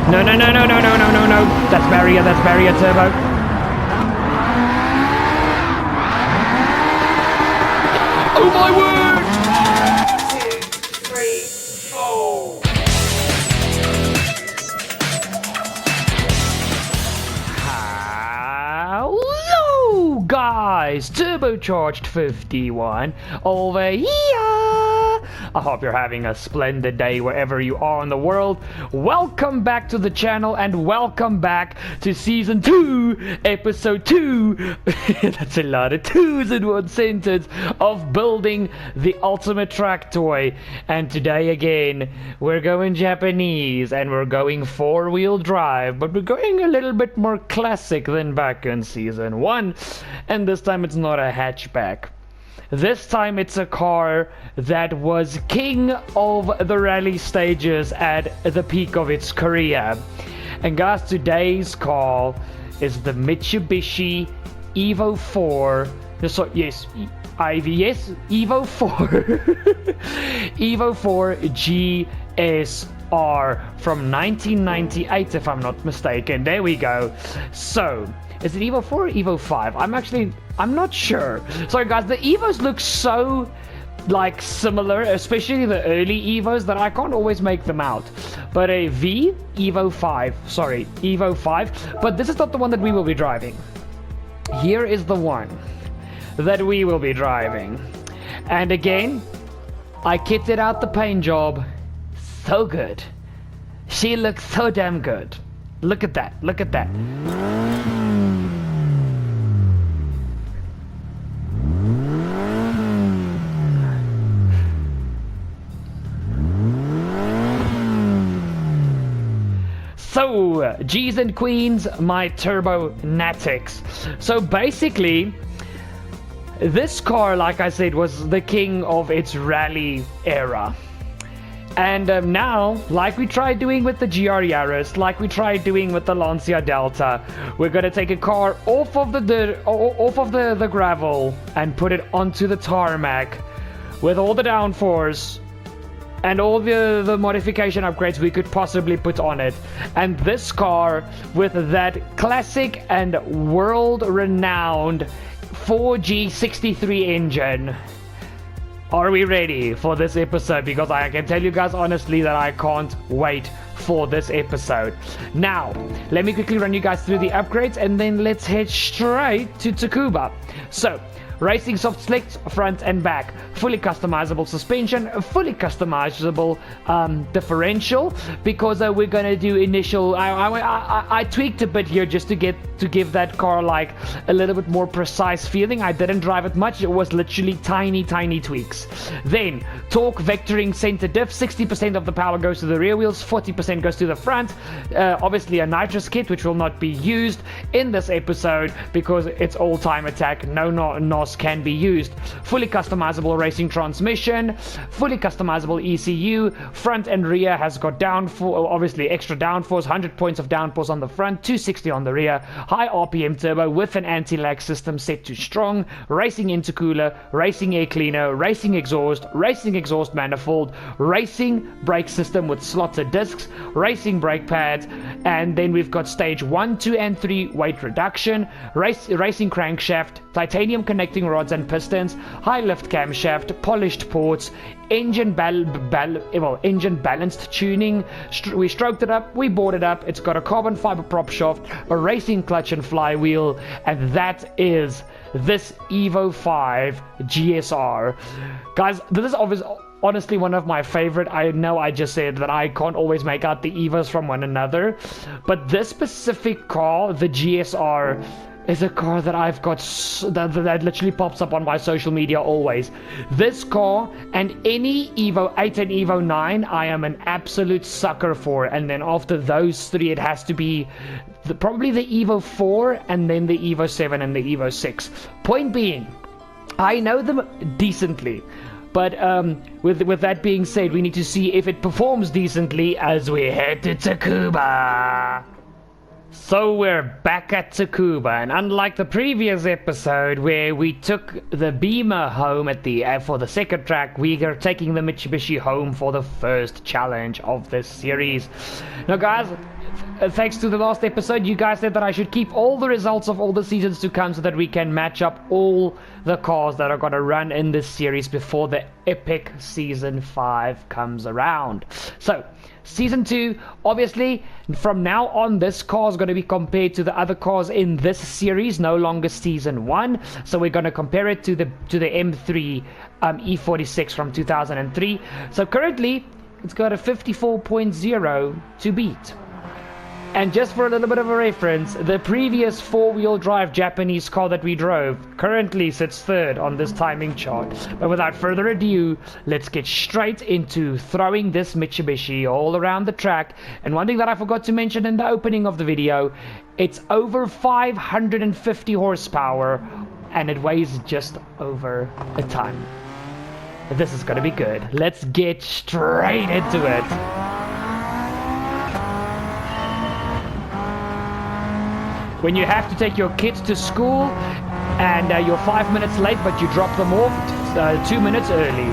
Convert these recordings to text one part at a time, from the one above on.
No, no, no, no, no, no, no, no, no. That's barrier turbo. Oh my word! 1, 2, 3, 4. Hello guys, Turbocharged 51 over here. I hope you're having a splendid day wherever you are in the world. Welcome back to the channel and welcome back to season 2, episode 2. That's a lot of twos in one sentence of building the ultimate track toy. And today again, we're going Japanese and we're going 4-wheel drive, but we're going a little bit more classic than back in season 1. And this time it's not a hatchback. This time it's a car that was king of the rally stages at the peak of its career. And guys, today's car is the Mitsubishi Evo 4. So, yes, Evo 4. Evo 4 GSR from 1998, if I'm not mistaken. There we go. So, is it Evo 4 or Evo 5? I'm not sure. Sorry guys, the Evos look so like similar, especially the early Evos, that I can't always make them out. But a Evo 5, sorry, Evo 5, but this is not the one that we will be driving. Here is the one that we will be driving. And again, I kitted out the paint job so good. She looks so damn good. Look at that, look at that. So, G's and Queens, my TurboNatics. So basically, this car, like I said, was the king of its rally era. And now, like we tried doing with the GR Yaris, like we tried doing with the Lancia Delta, we're gonna take a car off of the gravel and put it onto the tarmac with all the downforce and all the modification upgrades we could possibly put on it. And this car, with that classic and world-renowned 4G63 engine. Are we ready for this episode? Because I can tell you guys honestly that I can't wait for this episode. Now, let me quickly run you guys through the upgrades and then let's head straight to Tsuba. So, racing soft slicks front and back, fully customizable suspension, fully customizable differential, because we're gonna do initial. I tweaked a bit here just to give that car like a little bit more precise feeling. I didn't drive it much. It was literally tiny tweaks. Then torque vectoring center diff. 60% of the power goes to the rear wheels, 40% goes to the front. Obviously a nitrous kit, which will not be used in this episode because it's all time attack. No NOS can be used. Fully customizable racing transmission, fully customizable ECU. Front and rear has got downforce, obviously extra downforce, 100 points of downforce on the front, 260 on the rear. High RPM turbo with an anti-lag system set to strong. Racing intercooler, racing air cleaner, racing exhaust manifold, racing brake system with slotted discs, racing brake pads, and then we've got stage 1, 2, and 3 weight reduction, racing crankshaft, titanium connecting rods and pistons, high lift camshaft, polished ports, engine balanced tuning. We stroked it up, we bored it up. It's got a carbon fiber prop shaft, a racing clutch and flywheel, and that is this Evo 5 GSR. Guys, this is honestly one of my favorite. I know I just said that I can't always make out the Evos from one another, but this specific car, the GSR, is a car that I've got that literally pops up on my social media always. This car and any Evo 8 and Evo 9 I am an absolute sucker for, and then after those three it has to be probably the Evo 4 and then the Evo 7 and the Evo 6. Point being, I know them decently, but with that being said, we need to see if it performs decently as we head to Tsuba. So we're back at Tsuba, and unlike the previous episode where we took the Beamer home at for the second track, we are taking the Mitsubishi home for the first challenge of this series. Now guys, thanks to the last episode, you guys said that I should keep all the results of all the seasons to come so that we can match up all the cars that are going to run in this series before the epic Season 5 comes around. So, Season 2, obviously, from now on, this car is going to be compared to the other cars in this series, no longer Season 1. So we're going to compare it to the M3 E46 from 2003. So currently, it's got a 54.0 to beat. And just for a little bit of a reference, the previous four-wheel drive Japanese car that we drove currently sits third on this timing chart. But without further ado, let's get straight into throwing this Mitsubishi all around the track. And one thing that I forgot to mention in the opening of the video, it's over 550 horsepower and it weighs just over a ton. This is gonna be good. Let's get straight into it. When you have to take your kids to school and you're 5 minutes late but you drop them off 2 minutes early.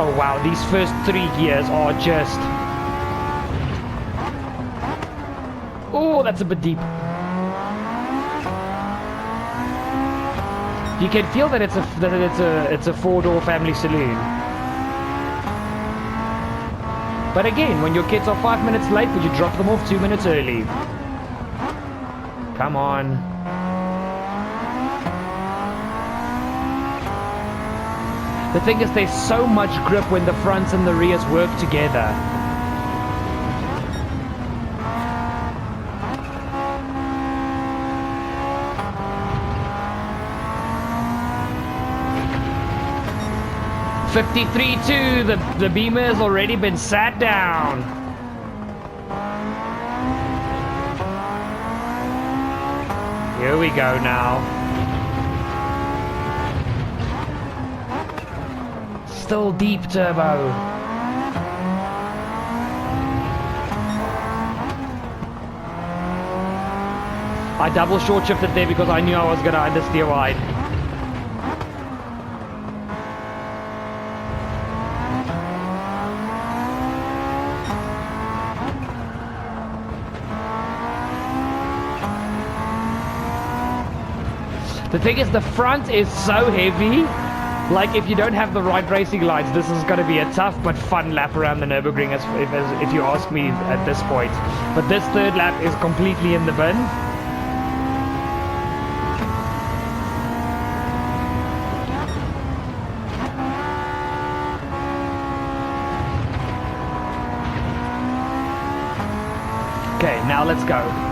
Oh wow, these first 3 gears are just... Oh, that's a bit deep. You can feel that it's a four-door family saloon. But again, when your kids are 5 minutes late, but you drop them off 2 minutes early. Come on. The thing is, there's so much grip when the fronts and the rears work together. .53.2, the Beamer has already been sat down. Here we go now. Still deep turbo. I double short shifted there because I knew I was gonna understeer wide. The thing is, the front is so heavy. Like, if you don't have the right racing lights, this is going to be a tough but fun lap around the Nürburgring, if you ask me at this point. But this third lap is completely in the bin. Okay, now let's go.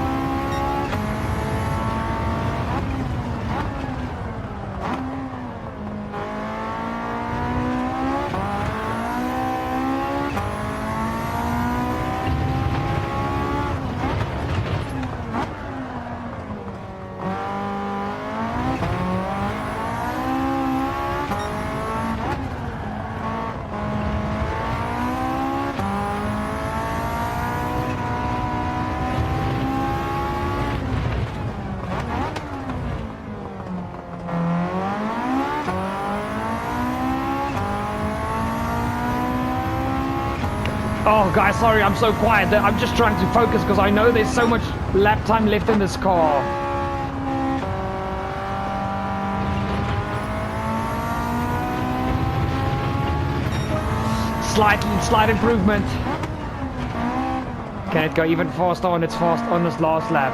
Oh guys, sorry I'm so quiet. I'm just trying to focus because I know there's so much lap time left in this car. Slight improvement. Can it go even faster on its on this last lap?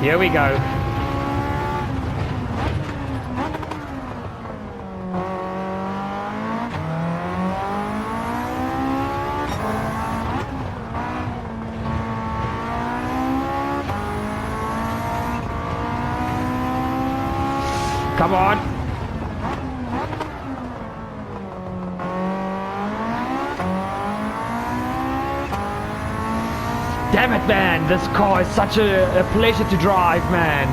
Here we go. Come on. Damn it, man. This car is such a pleasure to drive, man.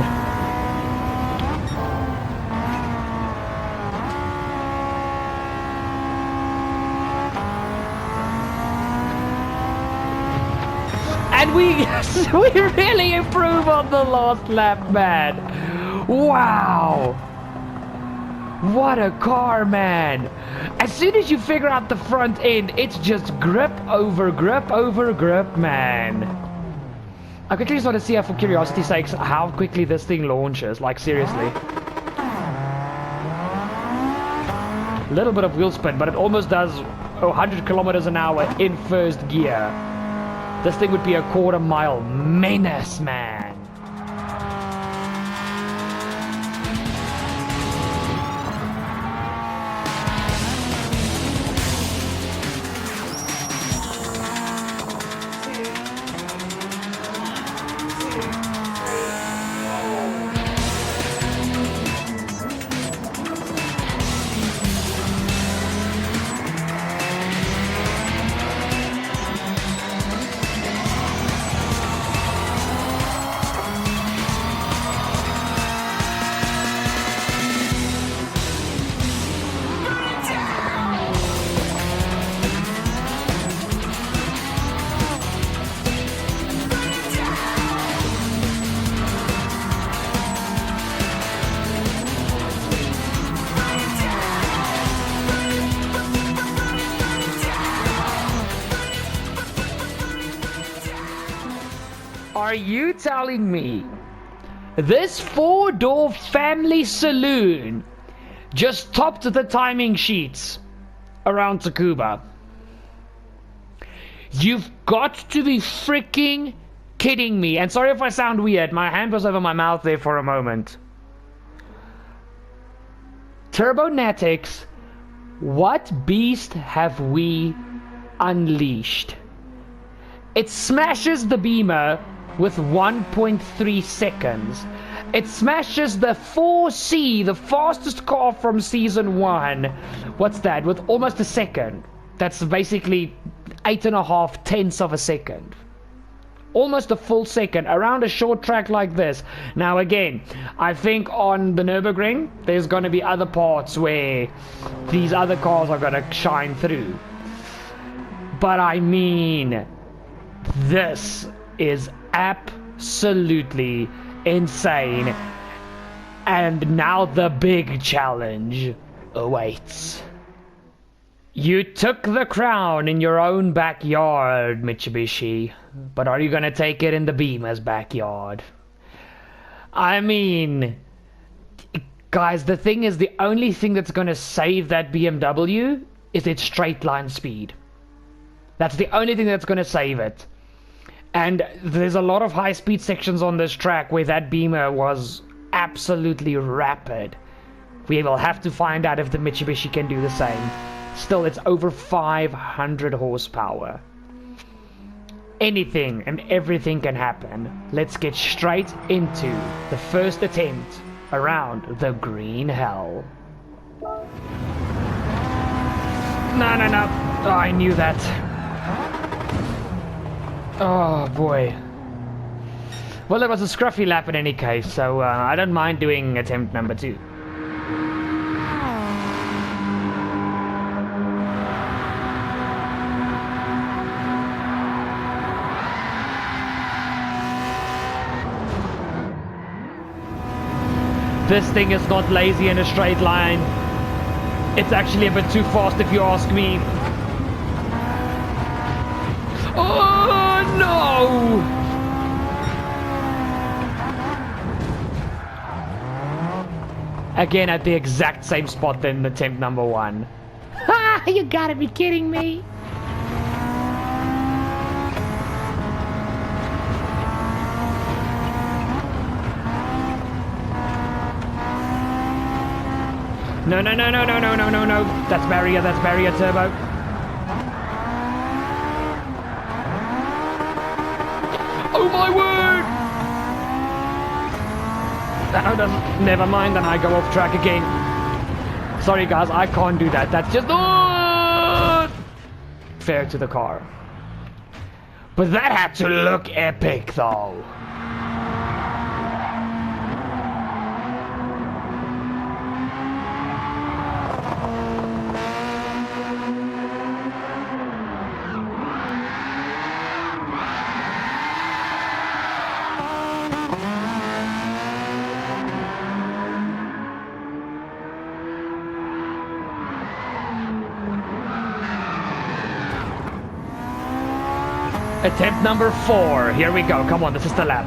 And And we really improve on the last lap, man. Wow. What a car, man. As soon as you figure out the front end, it's just grip over grip over grip, man. I quickly just want to see, for curiosity's sake, how quickly this thing launches. Like, seriously. A little bit of wheel spin, but it almost does 100 kilometers an hour in first gear. This thing would be a quarter-mile menace, man. Are you telling me this four-door family saloon just topped the timing sheets around Tsuba? You've got to be freaking kidding me. And sorry if I sound weird, my hand was over my mouth there for a moment. TurboNatics, what beast have we unleashed? It smashes the Beamer with 1.3 seconds. It smashes the 4C, the fastest car from Season 1. What's that? With almost a second. That's basically 8.5 tenths of a second. Almost a full second around a short track like this. Now again, I think on the Nürburgring, there's going to be other parts where these other cars are going to shine through. But I mean, this is absolutely insane. And now the big challenge awaits. You took the crown in your own backyard, Mitsubishi, but are you gonna take it in the Beamer's backyard? I mean, guys, the thing is, the only thing that's gonna save that BMW is its straight line speed. That's the only thing that's gonna save it. And there's a lot of high-speed sections on this track where that Beamer was absolutely rapid. We will have to find out if the Mitsubishi can do the same. Still, it's over 500 horsepower. Anything and everything can happen. Let's get straight into the first attempt around the green hell. No. Oh, I knew that. Oh boy. Well, it was a scruffy lap in any case, so I don't mind doing attempt number 2. This thing is not lazy in a straight line. It's actually a bit too fast if you ask me. Oh no! Again at the exact same spot in attempt number 1. Ha! You gotta be kidding me! No. That's barrier turbo. Oh my word! Oh, never mind, then I go off track again. Sorry guys, I can't do that. That's just fair to the car. But that had to look epic though. Attempt number 4. Here we go. Come on, this is the lap.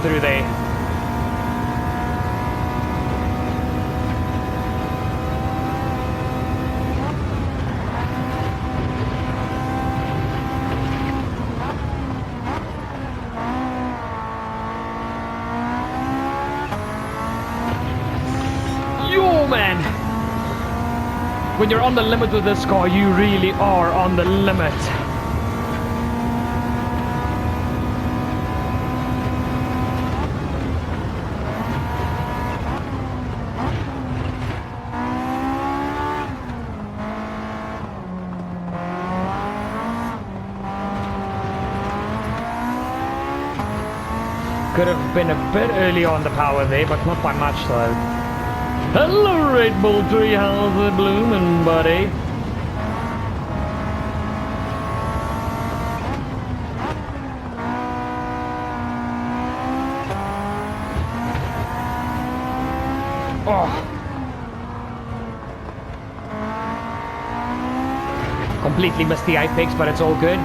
Through there. Yo, man! When you're on the limit with this car, you really are on the limit. Could have been a bit early on the power there, but not by much though. Hello Red Bull Tree, how's it bloomin', buddy? Oh. Completely missed the apex, but it's all good.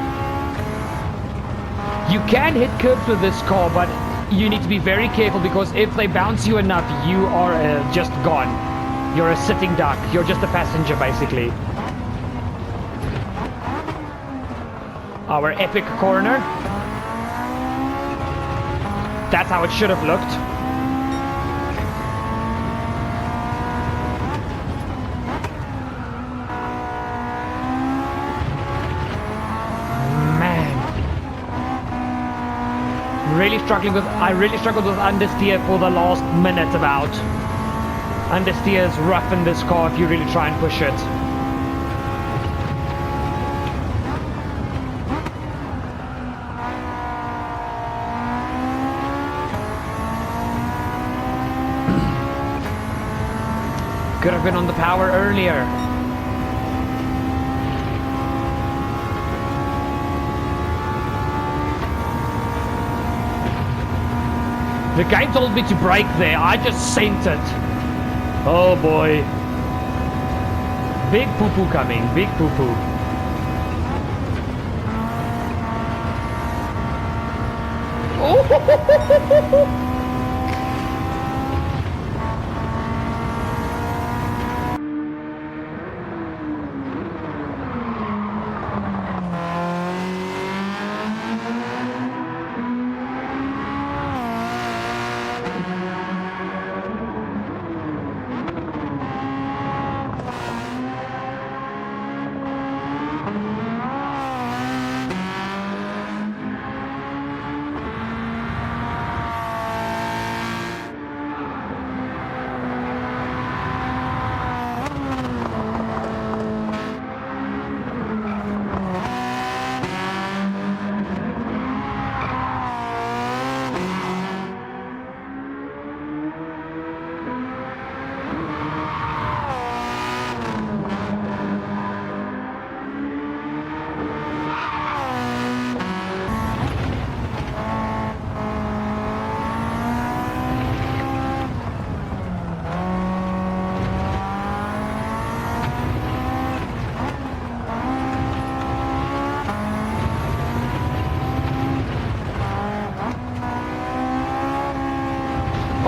You can hit curbs with this car, but you need to be very careful because if they bounce you enough, you are just gone. You're a sitting duck. You're just a passenger, basically. Our epic corner. That's how it should have looked. I really struggled with understeer for the last minute about. Understeer is rough in this car if you really try and push it. Could have been on the power earlier. The game told me to brake there, I just sent it. Oh boy. Big poo-poo coming, big poo-poo. Oh!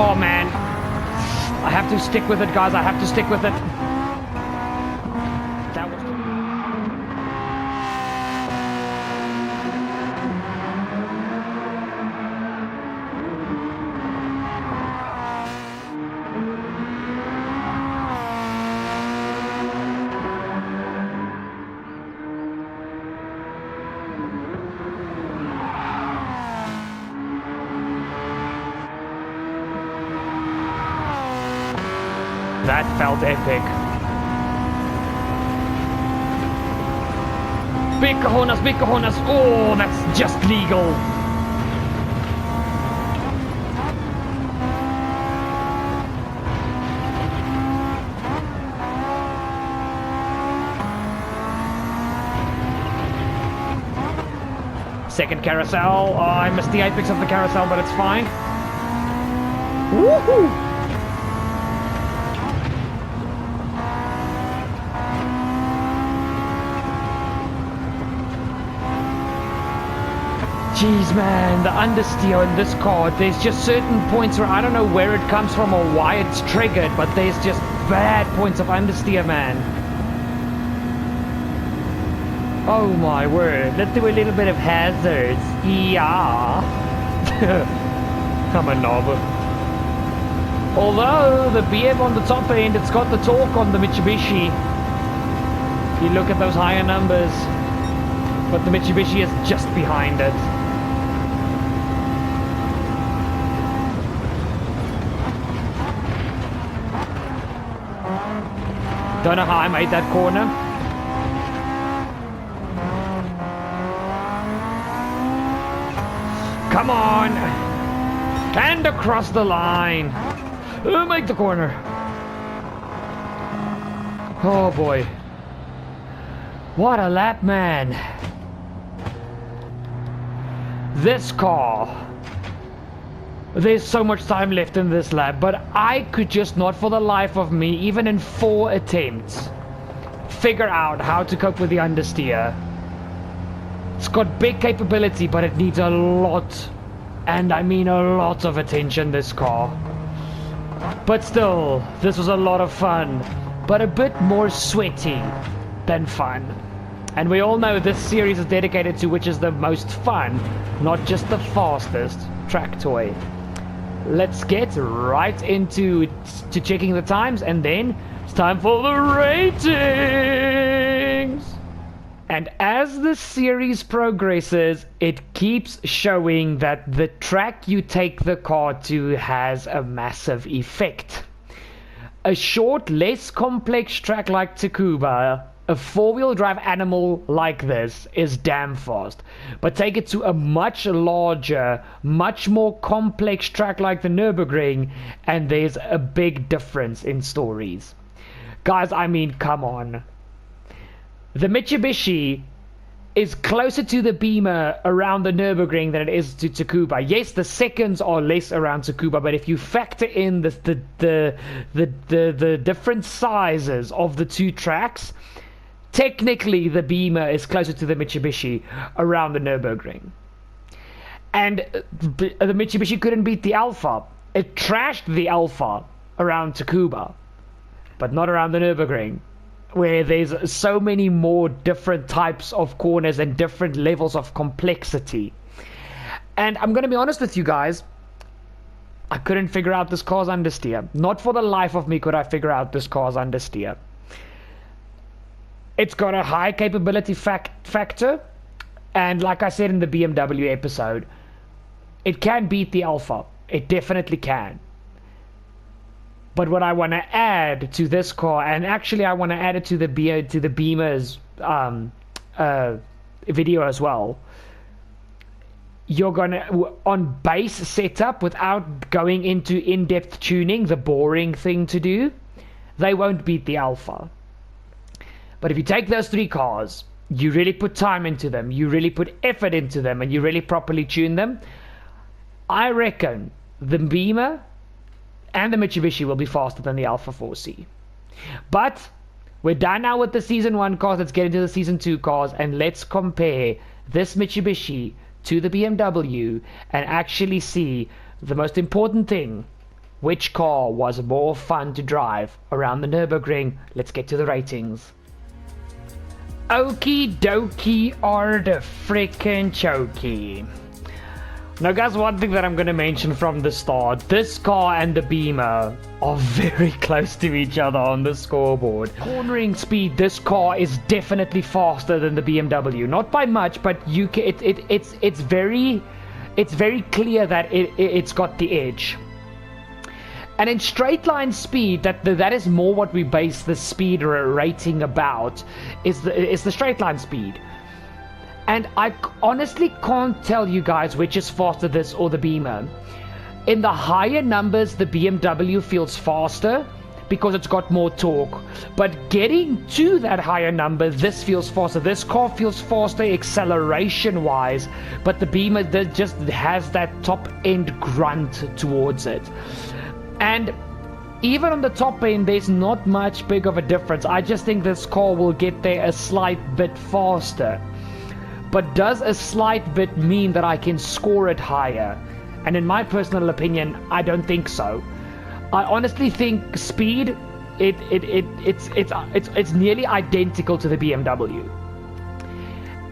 Oh man, I have to stick with it, guys. I have to stick with it. That was... That felt epic. Big cojones, big cojones. Oh, that's just legal. Second carousel. Oh, I missed the apex of the carousel, but it's fine. Woohoo! Jeez, man, the understeer in this car, there's just certain points where I don't know where it comes from or why it's triggered, but there's just bad points of understeer, man. Oh my word, let's do a little bit of hazards. Yeah. I'm a knob. Although the BM on the top end, it's got the torque on the Mitsubishi. You look at those higher numbers, but the Mitsubishi is just behind it. Don't know how I made that corner. Come on! And across the line! Make the corner! Oh boy. What a lap, man! This car. There's so much time left in this lap, but I could just not for the life of me, even in 4 attempts, figure out how to cope with the understeer. It's got big capability, but it needs a lot, and I mean a lot of attention, this car. But still, this was a lot of fun, but a bit more sweaty than fun. And we all know this series is dedicated to which is the most fun, not just the fastest track toy. Let's get right into checking the times, and then it's time for the ratings! And as the series progresses, it keeps showing that the track you take the car to has a massive effect. A short, less complex track like Tsuba, a 4-wheel drive animal like this is damn fast. But take it to a much larger, much more complex track like the Nürburgring, and there's a big difference in stories. Guys, I mean, come on. The Mitsubishi is closer to the Beamer around the Nürburgring than it is to Tsuba. Yes, the seconds are less around Tsuba, but if you factor in the different sizes of the two tracks, technically the Beamer is closer to the Mitsubishi around the Nürburgring. And the Mitsubishi couldn't beat the Alpha. It trashed the Alpha around Tsuba, but not around the Nürburgring, where there's so many more different types of corners and different levels of complexity. And I'm going to be honest with you guys, I couldn't figure out this car's understeer. Not for the life of me could I figure out this car's understeer. It's got a high capability factor, and like I said in the BMW episode, it can beat the Alpha. It definitely can. But what I want to add to this car, and actually I want to add it to the Beamer's video as well, you're gonna, on base setup, without going into in-depth tuning, the boring thing to do, they won't beat the Alpha. But if you take those 3 cars, you really put time into them, you really put effort into them, and you really properly tune them, I reckon the Beamer and the Mitsubishi will be faster than the Alpha 4C. But we're done now with the Season 1 cars. Let's get into the Season 2 cars, and let's compare this Mitsubishi to the BMW and actually see the most important thing. Which car was more fun to drive around the Nürburgring? Let's get to the ratings. Okie dokie are the frickin' chokey. Now guys, one thing that I'm going to mention from the start, this car and the Beamer are very close to each other on the scoreboard. Cornering speed, this car is definitely faster than the BMW. Not by much, but it's very clear that it's got the edge. And in straight line speed, that is more what we base the speed rating about, is the straight line speed. And I honestly can't tell you guys which is faster, this or the Beamer. In the higher numbers, the BMW feels faster because it's got more torque. But getting to that higher number, this feels faster. This car feels faster acceleration-wise, but the Beamer just has that top-end grunt towards it. And even on the top end, there's not much big of a difference. I just think this car will get there a slight bit faster. But does a slight bit mean that I can score it higher? And in my personal opinion, I don't think so. I honestly think speed, it's nearly identical to the BMW.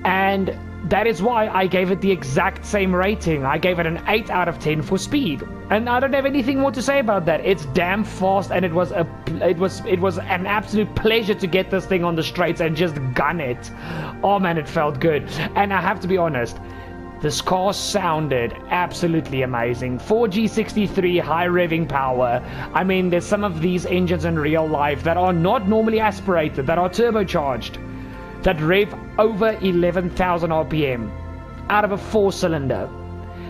And that is why I gave it the exact same rating. I gave it an 8 out of 10 for speed. And I don't have anything more to say about that. It's damn fast, and it was an absolute pleasure to get this thing on the straights and just gun it. Oh man, it felt good. And I have to be honest, this car sounded absolutely amazing. 4G63 high revving power. I mean, there's some of these engines in real life that are not normally aspirated, that are turbocharged, that rev over 11,000 RPM out of a 4-cylinder.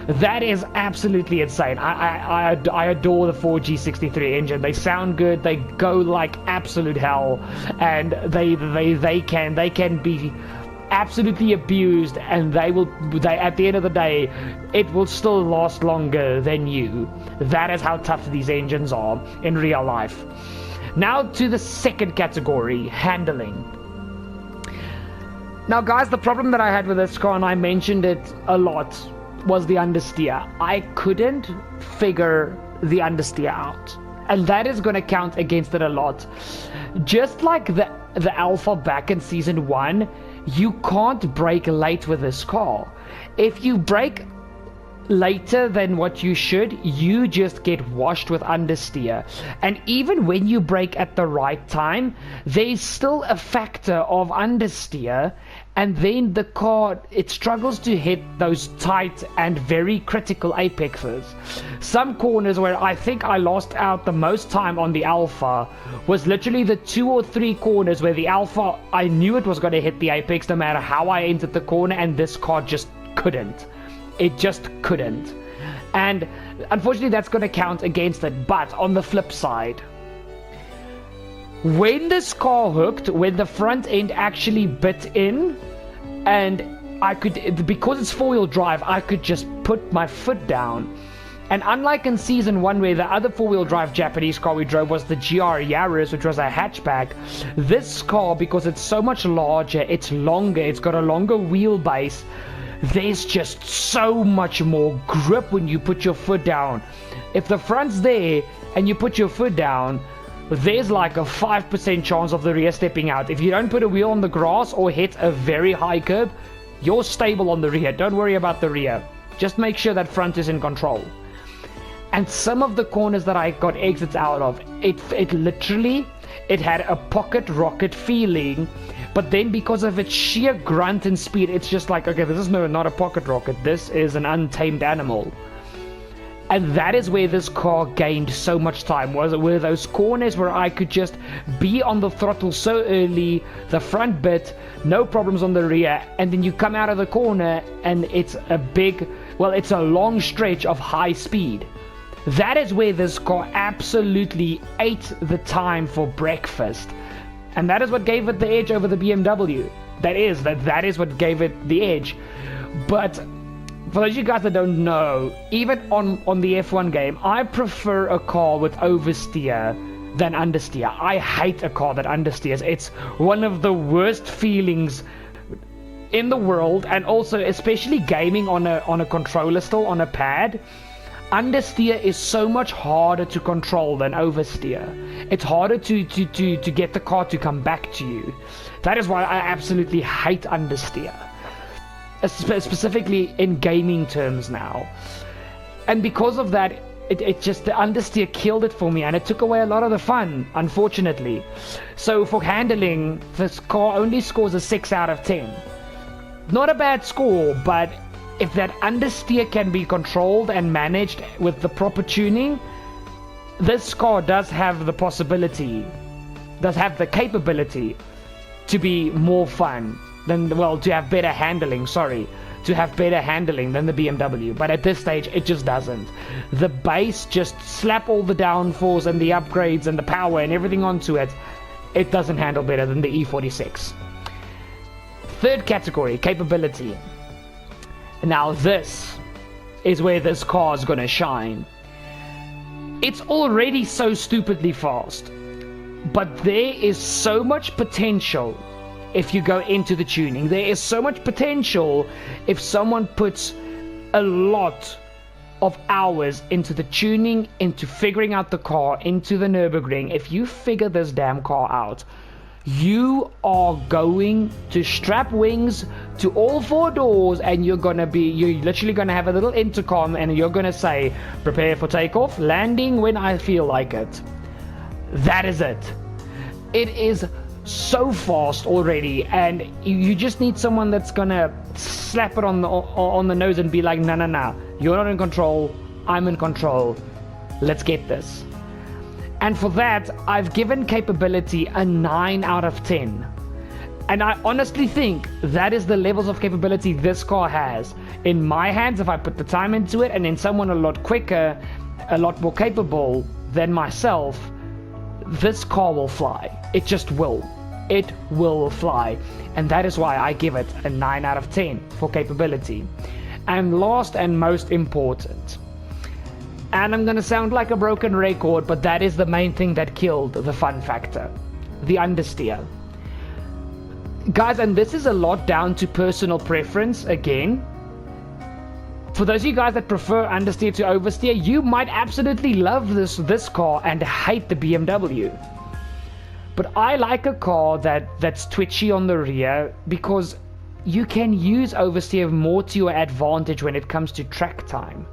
That is absolutely insane. I adore the 4G63 engine. They sound good. They go like absolute hell, and they can be absolutely abused, and they at the end of the day, it will still last longer than you. That is how tough these engines are in real life. Now to the second category, handling. Now guys, the problem that I had with this car, and I mentioned it a lot, was the understeer. I couldn't figure the understeer out, and that is going to count against it a lot. Just like the Alpha back in season 1, you can't brake late with this car. If you brake later than what you should, you just get washed with understeer. And even when you brake at the right time, there's still a factor of understeer, and then the car, it struggles to hit those tight and very critical apexes. Some corners where I think I lost out the most time on the Alpha was literally the 2 or 3 corners where the Alpha, I knew it was going to hit the apex no matter how I entered the corner, and this car just couldn't. It just couldn't. And unfortunately, that's going to count against it. But on the flip side, when this car hooked, when the front end actually bit in, and I could, because it's 4-wheel drive, I could just put my foot down. And unlike in season 1, where the other 4-wheel drive Japanese car we drove was the GR Yaris, which was a hatchback, this car, because it's so much larger, it's longer, it's got a longer wheelbase, there's just so much more grip when you put your foot down. If the front's there and you put your foot down, there's like a 5% chance of the rear stepping out. If you don't put a wheel on the grass or hit a very high curb, you're stable on the rear. Don't worry about the rear. Just make sure that front is in control. And some of the corners that I got exits out of, it literally, it had a pocket rocket feeling. But then because of its sheer grunt and speed, it's just like, okay, this is not a pocket rocket. This is an untamed animal. And that is where this car gained so much time, were those corners where I could just be on the throttle so early, the front bit, no problems on the rear, and then you come out of the corner and it's it's a long stretch of high speed. That is where this car absolutely ate the time for breakfast. And that is what gave it the edge over the BMW. That is what gave it the edge. But for those of you guys that don't know, even on the F1 game, I prefer a car with oversteer than understeer. I hate a car that understeers. It's one of the worst feelings in the world, and also especially gaming on a controller still, on a pad. Understeer is so much harder to control than oversteer. It's harder to get the car to come back to you. That is why I absolutely hate understeer. Specifically in gaming terms now. And because of that, it just, the understeer killed it for me, and it took away a lot of the fun, unfortunately. So for handling, this car only scores a 6 out of 10. Not a bad score, but if that understeer can be controlled and managed with the proper tuning, this car does have the possibility, does have the capability to be more fun than, well, to have better handling, to have better handling than the BMW, but at this stage it just doesn't. The base, just slap all the downforce and the upgrades and the power and everything onto it, it doesn't handle better than the E46. Third category, capability. Now this is where this car is gonna shine. It's already so stupidly fast, but there is so much potential if you go into the tuning. There is so much potential if someone puts a lot of hours into the tuning, into figuring out the car, into the Nürburgring. If you figure this damn car out, you are going to strap wings to all four doors, and you're literally gonna have a little intercom, and you're gonna say, prepare for takeoff, landing when I feel like it. That is it. It is so fast already, and you just need someone that's gonna slap it on the nose and be like, no, you're not in control, I'm in control, let's get this. And for that, I've given capability a 9 out of 10. And I honestly think that is the levels of capability this car has. In my hands, if I put the time into it, and in someone a lot quicker, a lot more capable than myself, this car will fly. It just will. It will fly. And that is why I give it a 9 out of 10 for capability. And last and most important, and I'm gonna sound like a broken record, but that is the main thing that killed the fun factor: the understeer. Guys, and this is a lot down to personal preference again. For those of you guys that prefer understeer to oversteer, you might absolutely love this car and hate the BMW. But I like a car that's twitchy on the rear, because you can use oversteer more to your advantage when it comes to track time.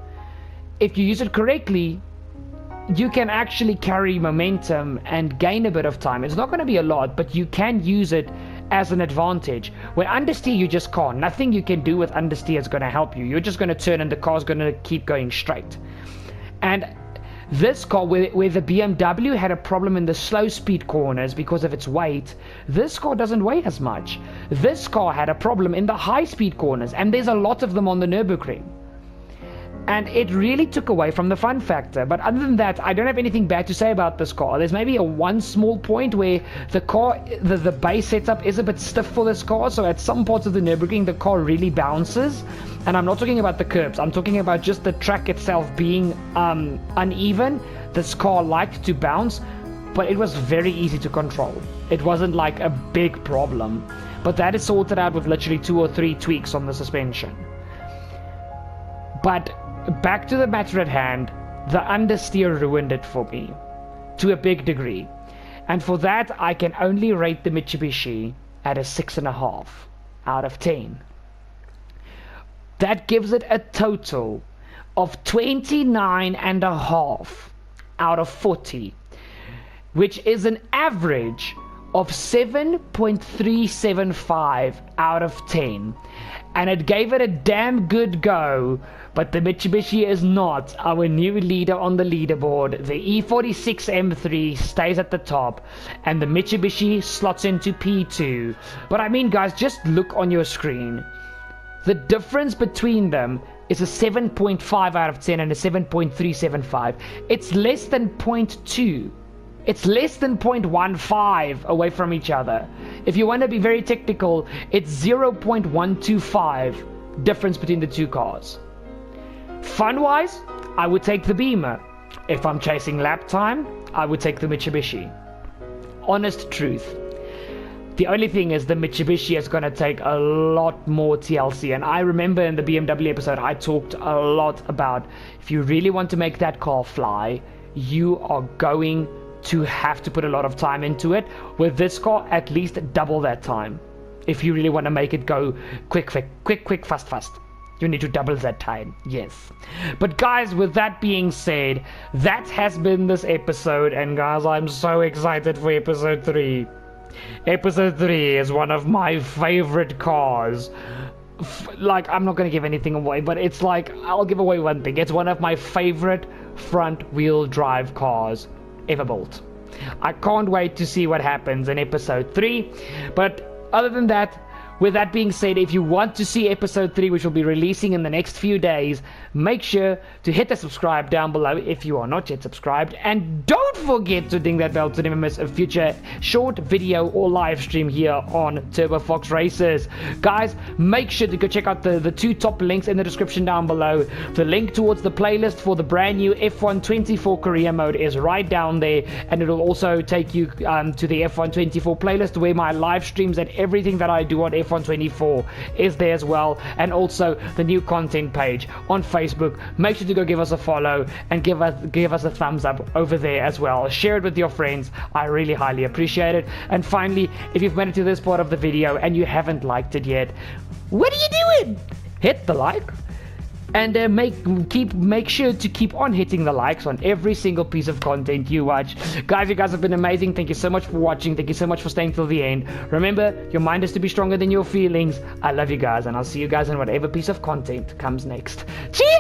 If you use it correctly, you can actually carry momentum and gain a bit of time. It's not going to be a lot, but you can use it as an advantage. When understeer, you just can't. Nothing you can do with understeer is going to help you. You're just going to turn and the car's going to keep going straight. And this car, where the BMW had a problem in the slow speed corners because of its weight, this car doesn't weigh as much. This car had a problem in the high speed corners, and there's a lot of them on the Nürburgring. And it really took away from the fun factor. But other than that, I don't have anything bad to say about this car. There's maybe one small point where the car, the base setup is a bit stiff for this car. So at some parts of the Nürburgring, the car really bounces. And I'm not talking about the curbs. I'm talking about just the track itself being uneven. This car liked to bounce, but it was very easy to control. It wasn't like a big problem. But that is sorted out with literally 2 or 3 tweaks on the suspension. But back to the matter at hand, the understeer ruined it for me, to a big degree. And for that, I can only rate the Mitsubishi at a 6.5 out of 10. That gives it a total of 29.5 out of 40, which is an average of 7.375 out of 10. And it gave it a damn good go, but the Mitsubishi is not our new leader on the leaderboard. The E46 M3 stays at the top, and the Mitsubishi slots into P2. But I mean, guys, just look on your screen. The difference between them is a 7.5 out of 10 and a 7.375. It's less than 0.2. It's less than 0.15 away from each other. If you want to be very technical, it's 0.125 difference between the two cars. Fun-wise, I would take the Beamer. If I'm chasing lap time, I would take the Mitsubishi. Honest truth. The only thing is the Mitsubishi is going to take a lot more TLC. And I remember in the BMW episode, I talked a lot about if you really want to make that car fly, you are going to have to put a lot of time into it. With this car, at least double that time. If you really want to make it go quick, fast. You need to double that time, yes. But guys, with that being said, that has been this episode. And guys, I'm so excited for episode 3. Episode 3 is one of my favorite cars. Like, I'm not going to give anything away, but it's like, I'll give away one thing. It's one of my favorite front-wheel drive cars ever built. I can't wait to see what happens in episode 3. But other than that, with that being said, if you want to see episode 3, which will be releasing in the next few days, make sure to hit the subscribe down below if you are not yet subscribed. And don't forget to ding that bell to never miss a future short video or live stream here on TurboFox Racers. Guys, make sure to go check out the 2 top links in the description down below. The link towards the playlist for the brand new F1 24 career mode is right down there. And it'll also take you to the F1 24 playlist where my live streams and everything that I do on F1 24 is there as well, and also the new content page on Facebook. Make sure to go give us a follow and give us a thumbs up over there as well. Share it with your friends. I really highly appreciate it. And finally, if you've made it to this part of the video and you haven't liked it yet, what are you doing? Hit the like. And make sure to keep on hitting the likes on every single piece of content you watch. Guys, you guys have been amazing. Thank you so much for watching. Thank you so much for staying till the end. Remember, your mind is to be stronger than your feelings. I love you guys, and I'll see you guys in whatever piece of content comes next. Cheers!